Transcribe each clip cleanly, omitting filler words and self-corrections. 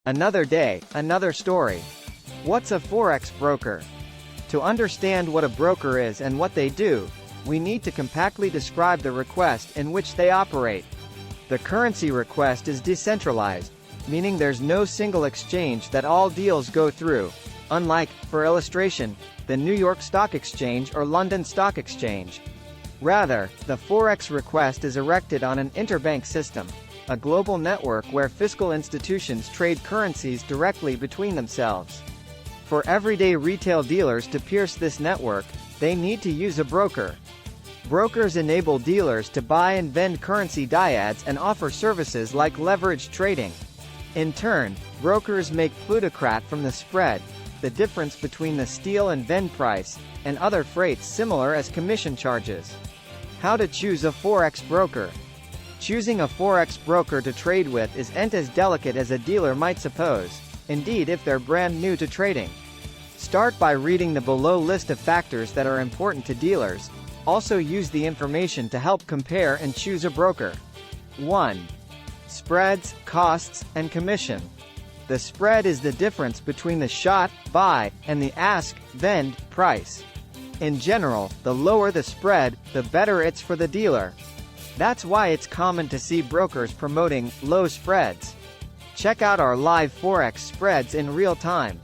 Another day, another story. What's a forex broker? To understand what a broker is and what they do, we need to compactly describe the request in which they operate. The currency request is decentralized, meaning there's no single exchange that all deals go through, unlike, for illustration, the New York Stock Exchange or London Stock Exchange. Rather, the forex request is erected on an interbank system, a global network where fiscal institutions trade currencies directly between themselves. For everyday retail dealers to pierce this network, they need to use a broker. Brokers enable dealers to buy and vend currency dyads and offer services like leveraged trading. In turn, brokers make plutocrat from the spread, the difference between the steal and vend price, and other freights similar as commission charges. How to choose a forex broker? Choosing a forex broker to trade with isn't as delicate as a dealer might suppose, indeed if they're brand new to trading. Start by reading the below list of factors that are important to dealers. Also use the information to help compare and choose a broker. 1. Spreads, costs, and commission. The spread is the difference between the shot, buy, and the ask, vend, price. In general, the lower the spread, the better it's for the dealer. That's why it's common to see brokers promoting low spreads. Check out our live forex spreads in real time.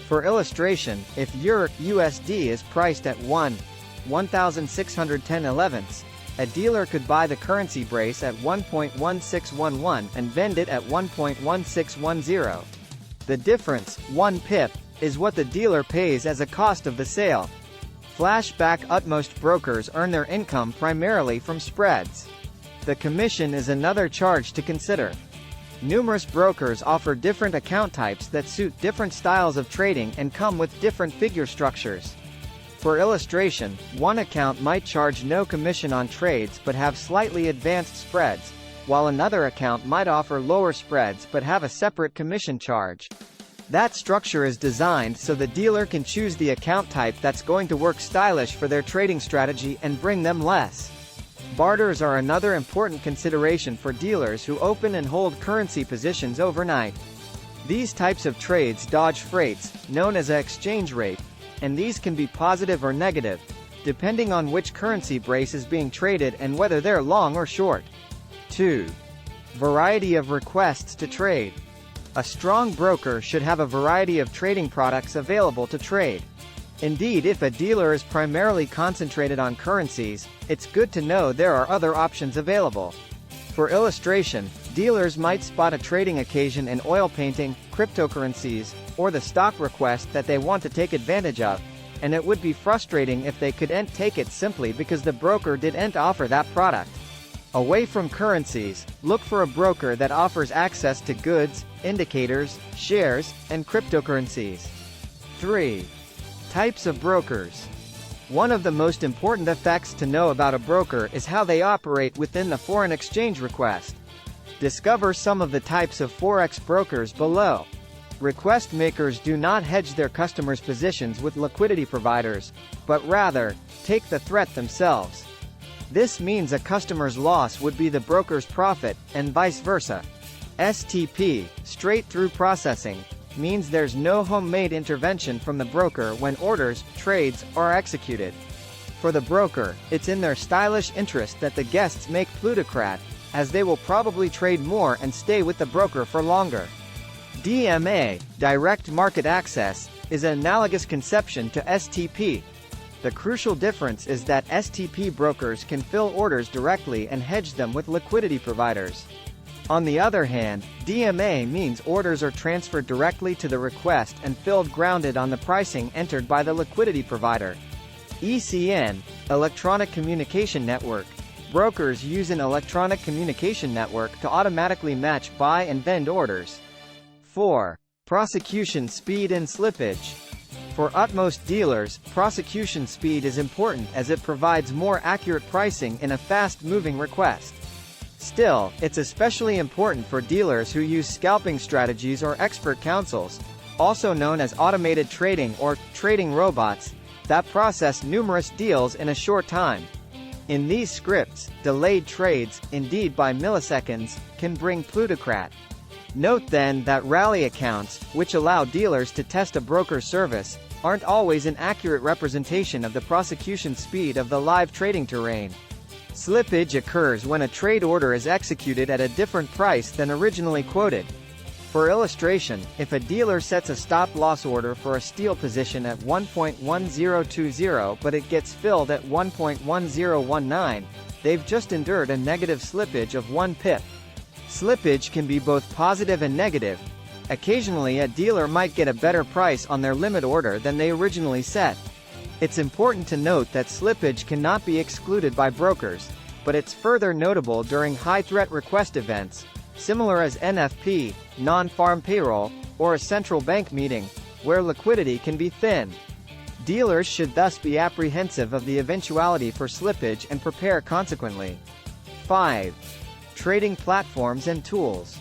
For illustration, if your USD is priced at 1,1610 a dealer could buy the currency brace at 1.1611 and vend it at 1.1610. The difference, 1 pip, is what the dealer pays as a cost of the sale. Flashback Utmost brokers earn their income primarily from spreads. The commission is another charge to consider. Numerous brokers offer different account types that suit different styles of trading and come with different figure structures. For illustration, one account might charge no commission on trades but have slightly advanced spreads, while another account might offer lower spreads but have a separate commission charge. That structure is designed so the dealer can choose the account type that's going to work stylish for their trading strategy and bring them less. Barters are another important consideration for dealers who open and hold currency positions overnight. These types of trades dodge freights, known as an exchange rate, and these can be positive or negative, depending on which currency brace is being traded and whether they're long or short. 2. Variety of requests to trade. A strong broker should have a variety of trading products available to trade. Indeed, if a dealer is primarily concentrated on currencies, it's good to know there are other options available. For illustration, dealers might spot a trading occasion in oil painting, cryptocurrencies, or the stock request that they want to take advantage of, and it would be frustrating if they couldn't take it simply because the broker didn't offer that product. Away from currencies, look for a broker that offers access to goods, indicators, shares, and cryptocurrencies. 3. Types of brokers. One of the most important effects to know about a broker is how they operate within the foreign exchange request. Discover some of the types of forex brokers below. Request makers do not hedge their customers' positions with liquidity providers, but rather, take the threat themselves. This means a customer's loss would be the broker's profit, and vice versa. STP, straight-through processing, means there's no homemade intervention from the broker when orders, trades, are executed. For the broker, it's in their stylish interest that the guests make plutocrat, as they will probably trade more and stay with the broker for longer. DMA, direct market access, is an analogous conception to STP. The crucial difference is that STP brokers can fill orders directly and hedge them with liquidity providers. On the other hand, DMA means orders are transferred directly to the request and filled grounded on the pricing entered by the liquidity provider. ECN, Electronic Communication Network. Brokers use an electronic communication network to automatically match buy and vend orders. 4. Prosecution speed and slippage. For Utmost dealers, prosecution speed is important as it provides more accurate pricing in a fast-moving request. Still, it's especially important for dealers who use scalping strategies or expert counsels, also known as automated trading or trading robots, that process numerous deals in a short time. In these scripts, delayed trades, indeed by milliseconds, can bring plutocrat. Note then that rally accounts, which allow dealers to test a broker's service, aren't always an accurate representation of the prosecution speed of the live trading terrain. Slippage occurs when a trade order is executed at a different price than originally quoted. For illustration, if a dealer sets a stop-loss order for a steal position at 1.1020 but it gets filled at 1.1019, they've just endured a negative slippage of 1 pip. Slippage can be both positive and negative. Occasionally a dealer might get a better price on their limit order than they originally set. It's important to note that slippage cannot be excluded by brokers, but it's further notable during high-threat request events, similar as NFP, non-farm payroll, or a central bank meeting, where liquidity can be thin. Dealers should thus be apprehensive of the eventuality for slippage and prepare consequently. 5. Trading platforms and tools.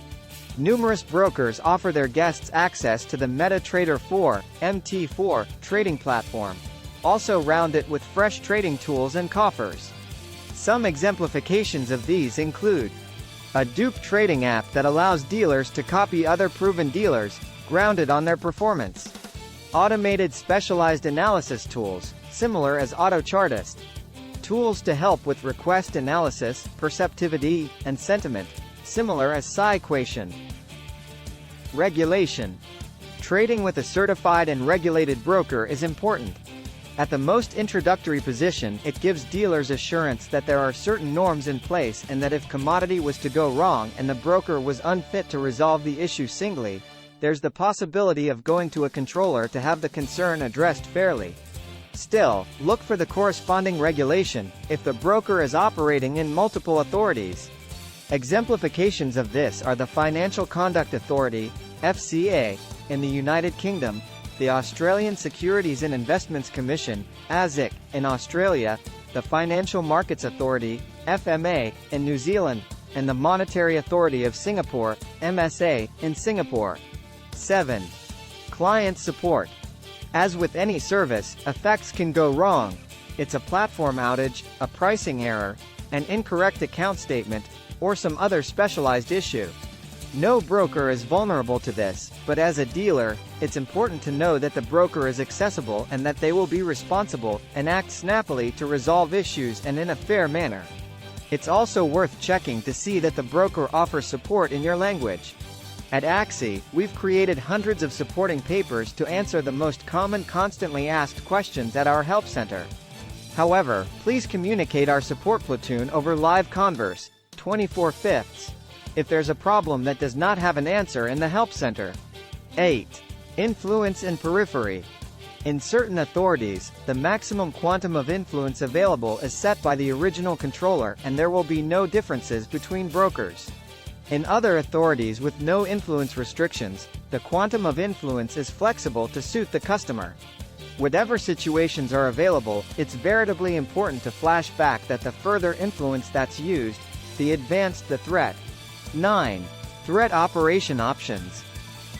Numerous brokers offer their guests access to the MetaTrader 4, MT4, trading platform. Also round it with fresh trading tools and coffers. Some exemplifications of these include a dupe trading app that allows dealers to copy other proven dealers, grounded on their performance. Automated specialized analysis tools, similar as AutoChartist. Tools to help with request analysis, perceptivity, and sentiment, similar as PsiEquation. Regulation. Trading with a certified and regulated broker is important. At the most introductory position, it gives dealers assurance that there are certain norms in place and that if commodity was to go wrong and the broker was unfit to resolve the issue singly, there's the possibility of going to a controller to have the concern addressed fairly. Still, look for the corresponding regulation, if the broker is operating in multiple authorities. Exemplifications of this are the Financial Conduct Authority, FCA, in the United Kingdom, the Australian Securities and Investments Commission, ASIC, in Australia, the Financial Markets Authority, FMA, in New Zealand, and the Monetary Authority of Singapore, MSA, in Singapore. 7. Client support. As with any service, effects can go wrong. It's a platform outage, a pricing error, an incorrect account statement, or some other specialized issue. No broker is vulnerable to this, but as a dealer, it's important to know that the broker is accessible and that they will be responsible, and act snappily to resolve issues and in a fair manner. It's also worth checking to see that the broker offers support in your language. At Axie, we've created hundreds of supporting papers to answer the most common constantly asked questions at our help center. However, please communicate our support platoon over live converse, 24/5. If there's a problem that does not have an answer in the help center. 8. Influence and periphery. In certain authorities, the maximum quantum of influence available is set by the original controller and there will be no differences between brokers. In other authorities with no influence restrictions, the quantum of influence is flexible to suit the customer. Whatever situations are available, it's veritably important to flash back that the further influence that's used, the advanced the threat. 9. Threat operation options.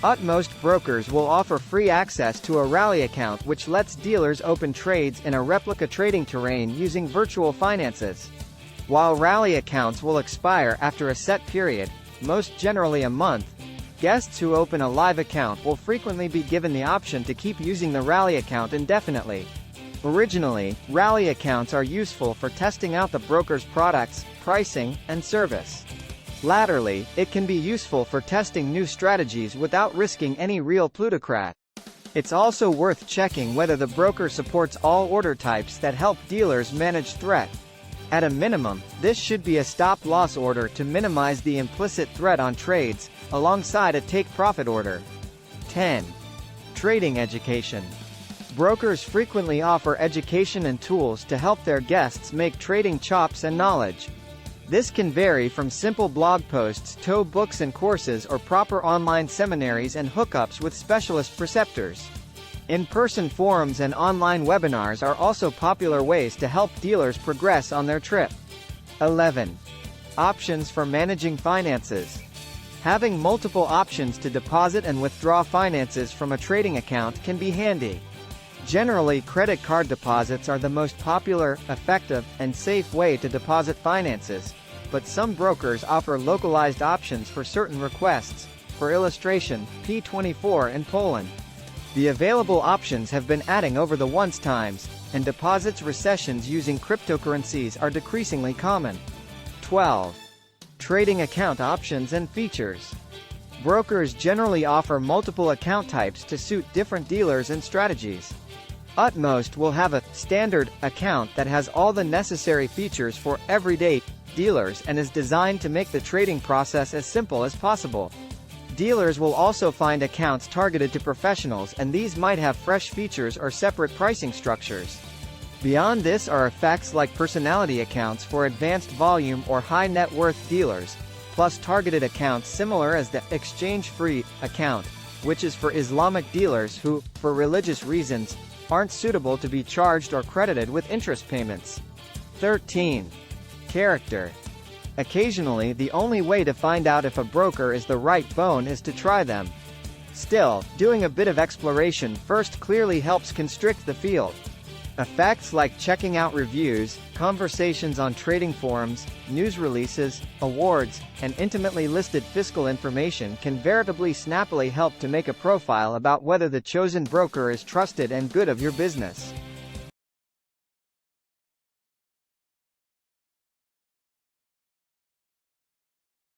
Utmost brokers will offer free access to a rally account which lets dealers open trades in a replica trading terrain using virtual finances. While rally accounts will expire after a set period, most generally a month, guests who open a live account will frequently be given the option to keep using the rally account indefinitely. Originally, rally accounts are useful for testing out the broker's products, pricing, and service. Latterly, it can be useful for testing new strategies without risking any real plutocrat. It's also worth checking whether the broker supports all order types that help dealers manage threat. At a minimum, this should be a stop-loss order to minimize the implicit threat on trades, alongside a take-profit order. 10. Trading education. Brokers frequently offer education and tools to help their guests make trading chops and knowledge. This can vary from simple blog posts to books and courses or proper online seminaries and hookups with specialist preceptors. In-person forums and online webinars are also popular ways to help dealers progress on their trip. 11. Options for managing finances. Having multiple options to deposit and withdraw finances from a trading account can be handy. Generally, credit card deposits are the most popular, effective, and safe way to deposit finances, but some brokers offer localized options for certain requests, for illustration, P24 in Poland. The available options have been adding over the once times, and deposits recessions using cryptocurrencies are decreasingly common. 12. Trading account options and features. Brokers generally offer multiple account types to suit different dealers and strategies. Utmost will have a standard account that has all the necessary features for everyday dealers and is designed to make the trading process as simple as possible. Dealers will also find accounts targeted to professionals, and these might have fresh features or separate pricing structures. Beyond this are effects like personality accounts for advanced volume or high net worth dealers, plus targeted accounts similar as the exchange-free account, which is for Islamic dealers who, for religious reasons, aren't suitable to be charged or credited with interest payments. 13. Character. Occasionally the only way to find out if a broker is the right bone is to try them. Still, doing a bit of exploration first clearly helps constrict the field. Effects like checking out reviews, conversations on trading forums, news releases, awards, and intimately listed fiscal information can veritably snappily help to make a profile about whether the chosen broker is trusted and good of your business.